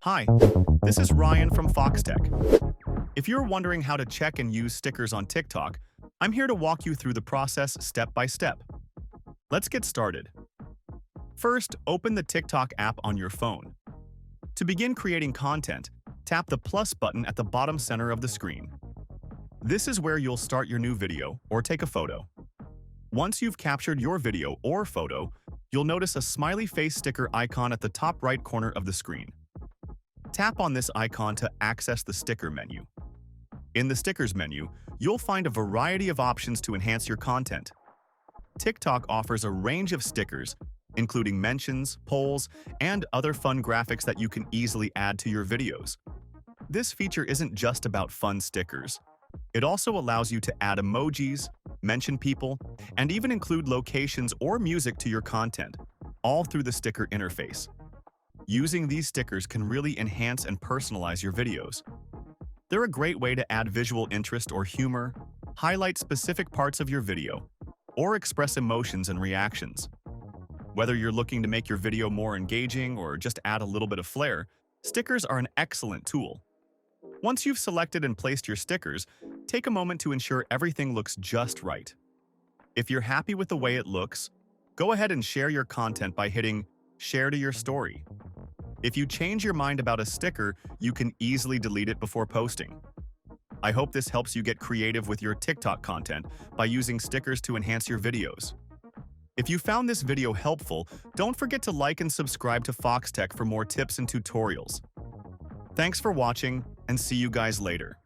Hi, this is Ryan from Foxtecc. If you're wondering how to check and use stickers on TikTok, I'm here to walk you through the process step by step. Let's get started. First, open the TikTok app on your phone. To begin creating content, tap the plus button at the bottom center of the screen. This is where you'll start your new video or take a photo. Once you've captured your video or photo, you'll notice a smiley face sticker icon at the top right corner of the screen. Tap on this icon to access the sticker menu. In the stickers menu, you'll find a variety of options to enhance your content. TikTok offers a range of stickers, including mentions, polls, and other fun graphics that you can easily add to your videos. This feature isn't just about fun stickers. It also allows you to add emojis, mention people, and even include locations or music to your content, all through the sticker interface. Using these stickers can really enhance and personalize your videos. They're a great way to add visual interest or humor, highlight specific parts of your video, or express emotions and reactions. Whether you're looking to make your video more engaging or just add a little bit of flair, stickers are an excellent tool. Once you've selected and placed your stickers, take a moment to ensure everything looks just right. If you're happy with the way it looks, go ahead and share your content by hitting Share to your story. If you change your mind about a sticker, you can easily delete it before posting. I hope this helps you get creative with your TikTok content by using stickers to enhance your videos. If you found this video helpful, don't forget to like and subscribe to Foxtecc for more tips and tutorials. Thanks for watching, and see you guys later.